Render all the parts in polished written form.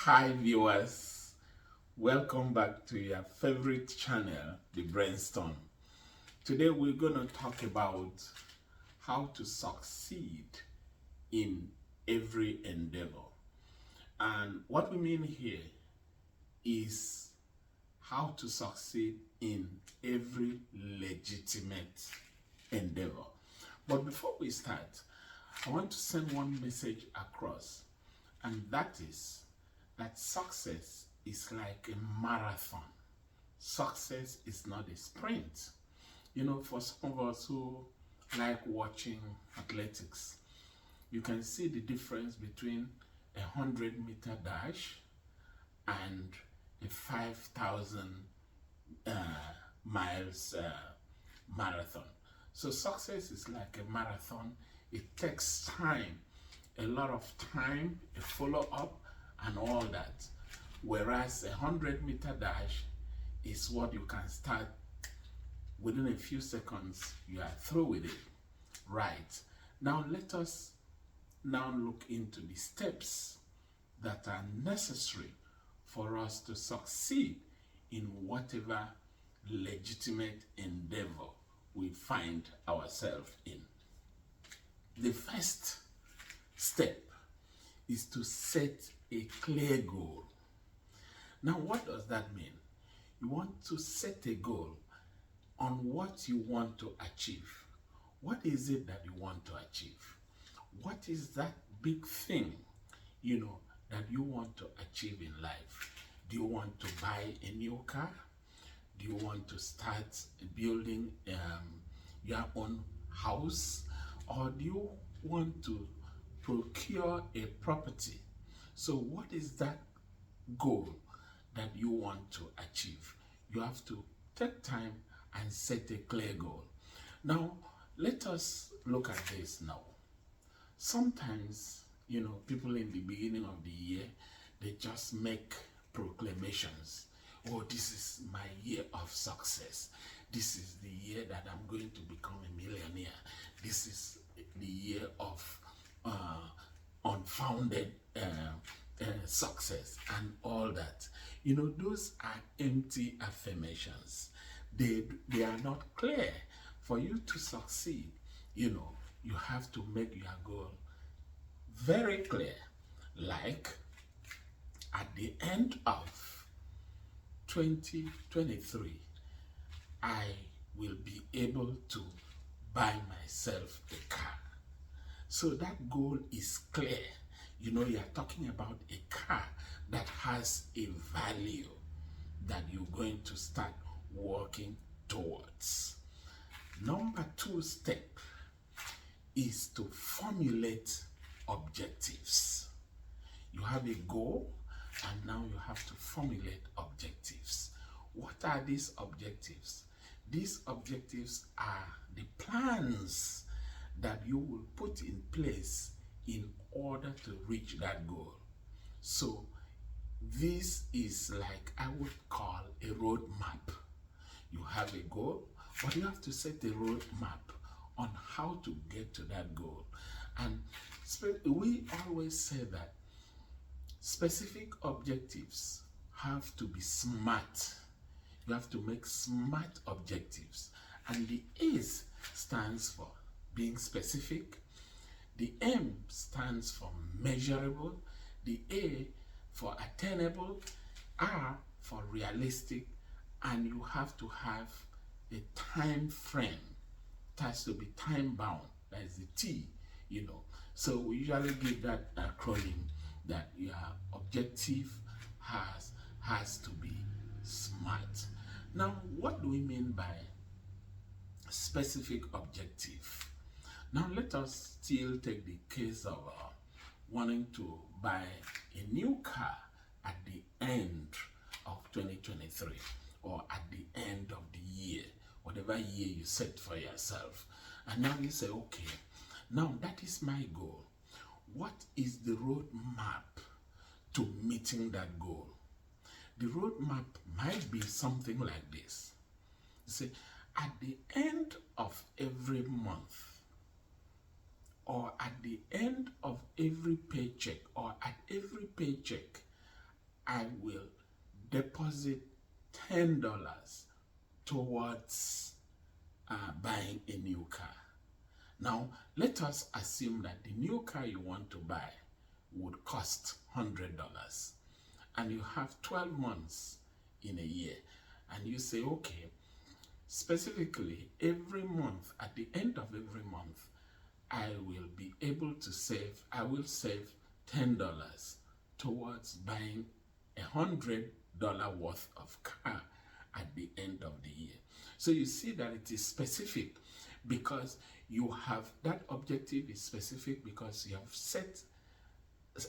Hi viewers, welcome back to your favorite channel, the Brainstorm. Today we're going to talk about how to succeed in every endeavor. And what we mean here is how to succeed in every legitimate endeavor. But before we start, I want to send one message across, and that is that success is like a marathon. Success is not a sprint. You know, for some of us who like watching athletics, you can see the difference between a 100-meter dash and a 5,000 miles marathon. So success is like a marathon. It takes time, a lot of time, a follow-up, and all that. Whereas a 100-meter dash is what you can start within a few seconds, you are through with it. Right. Now let us now look into the steps that are necessary for us to succeed in whatever legitimate endeavor we find ourselves in. The first step is to set a clear goal. Now, what does that mean? You want to set a goal on what you want to achieve. What is it that you want to achieve? What is that big thing, that you want to achieve in life? Do you want to buy a new car? Do you want to start building your own house? Or do you want to procure a property? So what is that goal that you want to achieve? You have to take time and set a clear goal. Now, let us look at this now. Sometimes, people in the beginning of the year, they just make proclamations. Oh, this is my year of success. This is the year that I'm going to become a millionaire. This is the year of unfounded success and all that. Those are empty affirmations. They are not clear. For you to succeed, you have to make your goal very clear. Like at the end of 2023, I will be able to buy myself a car. So that goal is clear. You are talking about a car that has a value that you're going to start working towards. Number 2 step is to formulate objectives. You have a goal, and now you have to formulate objectives. What are these objectives? These objectives are the plans that you will put in place in order to reach that goal. So this is like I would call a roadmap. You have a goal, but you have to set a roadmap on how to get to that goal. And we always say that specific objectives have to be smart. You have to make smart objectives. And the S stands for being specific. The M stands for measurable. The A for attainable. R for realistic. And you have to have a time frame. It has to be time bound. That is the T, So we usually give that acronym that your objective has to be smart. Now, what do we mean by specific objective? Now, let us still take the case of wanting to buy a new car at the end of 2023 or at the end of the year, whatever year you set for yourself. And now you say, okay, now that is my goal. What is the roadmap to meeting that goal? The roadmap might be something like this. You say, at the end of every month, or at the end of every paycheck, or at every paycheck, I will deposit $10 towards buying a new car. Now, let us assume that the new car you want to buy would cost $100, and you have 12 months in a year, and you say, okay, specifically every month, at the end of every month, I will save $10 towards buying $100 worth of car at the end of the year. So you see that it is specific, because you have that objective is specific because you have set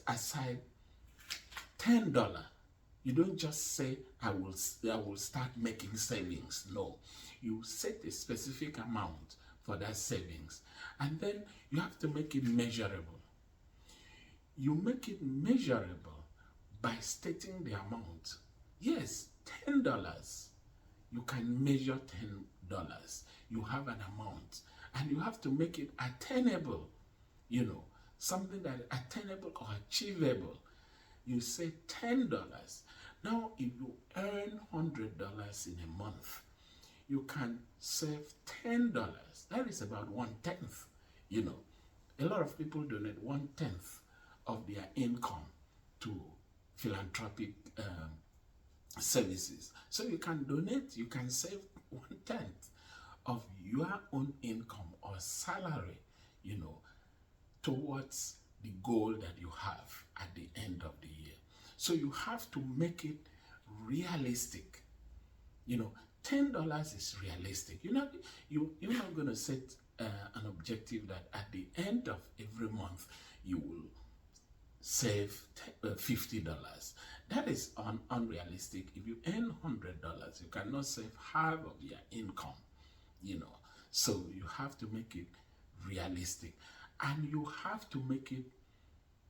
aside $10. You don't just say, I will start making savings. No, you set a specific amount for that savings, and then you have to make it measurable. You make it measurable by stating the amount. Yes, $10. You can measure $10. You have an amount, and you have to make it attainable. Something that is attainable or achievable. You say $10. Now, if you earn $100 in a month, you can save $10. That is about 1/10. A lot of people donate 1/10 of their income to philanthropic services. So you can donate, you can save 1/10 of your own income or salary, towards the goal that you have at the end of the year. So you have to make it realistic. $10 is realistic. You're not going to set an objective that at the end of every month you will save $50. That is unrealistic. If you earn $100, you cannot save half of your income. So you have to make it realistic, and you have to make it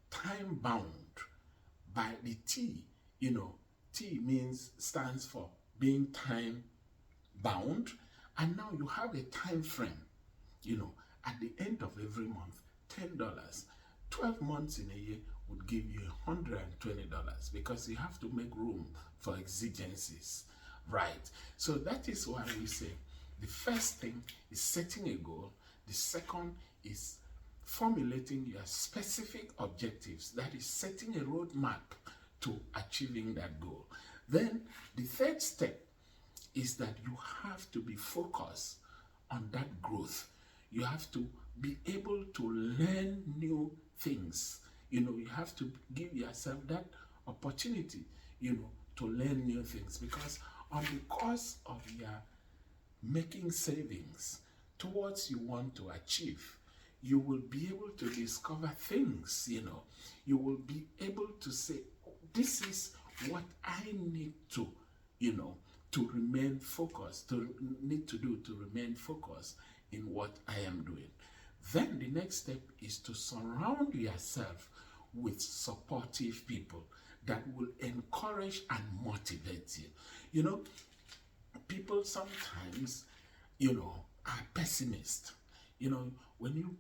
time bound by the T. T stands for being time bound, and now you have a time frame. At the end of every month, $10. 12 months in a year would give you $120, because you have to make room for exigencies, right? So that is why we say the first thing is setting a goal. The second is formulating your specific objectives, that is setting a roadmap to achieving that goal. Then the third step is that you have to be focused on that growth. You have to be able to learn new things. You have to give yourself that opportunity, to learn new things, because on the course of your making savings towards you want to achieve, you will be able to discover things. You will be able to say, oh, this is what I need to, to remain focused, to remain focused in what I am doing. Then the next step is to surround yourself with supportive people that will encourage and motivate you. People sometimes, are pessimists. When you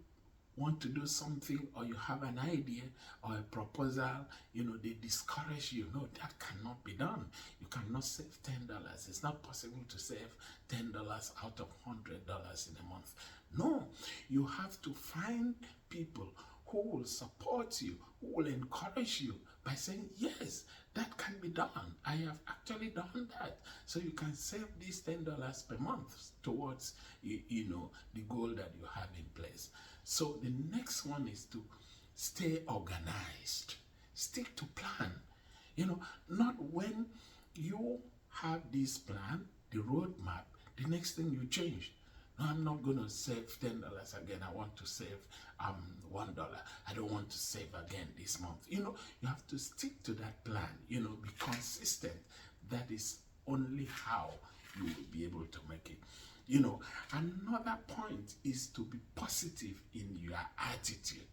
want to do something, or you have an idea or a proposal, they discourage you. No, that cannot be done. You cannot save $10. It's not possible to save $10 out of $100 in a month. No, you have to find people who will support you, who will encourage you by saying, yes, that can be done. I have actually done that. So you can save these $10 per month towards, the goal that you have in place. So the next one is to stay organized. Stick to plan. Not when you have this plan, the roadmap, the next thing you change. No, I'm not going to save $10 again. I want to save $1. I don't want to save again this month. You have to stick to that plan. Be consistent. That is only how you will be able to make it. Another point is to be positive in your attitude,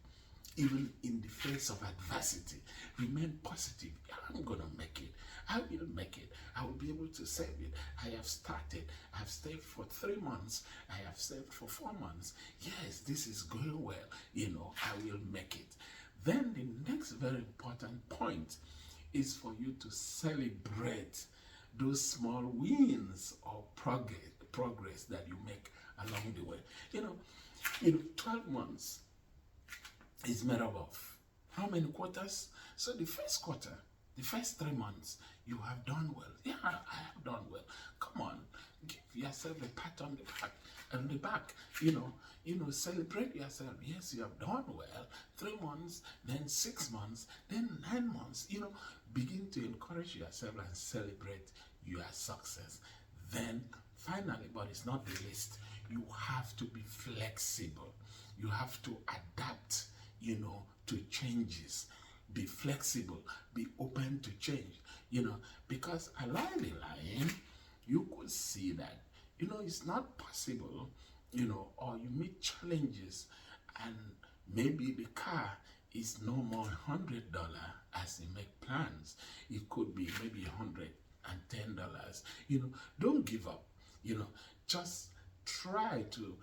even in the face of adversity. Remain positive. I'm going to make it. I will make it. I will be able to save it. I have started. I have saved for 3 months. I have saved for 4 months. Yes, this is going well. I will make it. Then the next very important point is for you to celebrate those small wins or progress that you make along the way. 12 months is made up of how many quarters? So the first quarter, the first 3 months, you have done well. Yeah, I have done well. Come on, give yourself a pat on the back. On the back, celebrate yourself. Yes, you have done well. 3 months, then 6 months, then 9 months. Begin to encourage yourself and celebrate your success. Then, finally, but it's not the least, you have to be flexible. You have to adapt, to changes. Be flexible, be open to change, because along the line, you could see that, it's not possible, or you meet challenges and maybe the car is no more $100 as you make plans. It could be maybe $110. Don't give up, just try to,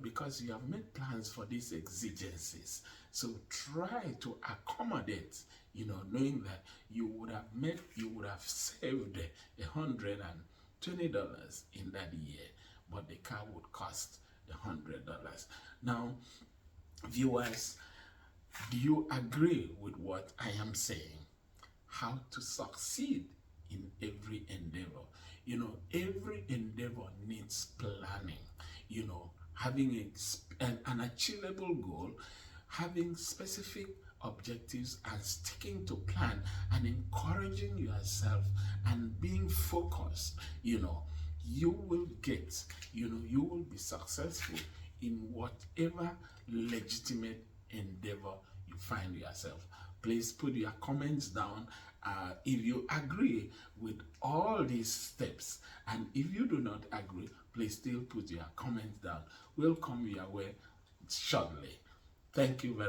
because you have made plans for these exigencies. So try to accommodate, knowing that you would have saved $120 in that year, but the car would cost $100. Now, viewers, do you agree with what I am saying? How to succeed in every endeavor. Every endeavor needs planning. Having an achievable goal, having specific objectives and sticking to plan and encouraging yourself and being focused, you will get, you will be successful in whatever legitimate endeavor you find yourself. Please put your comments down if you agree with all these steps, and if you do not agree, please still put your comments down. We'll come your way shortly. Thank you very much.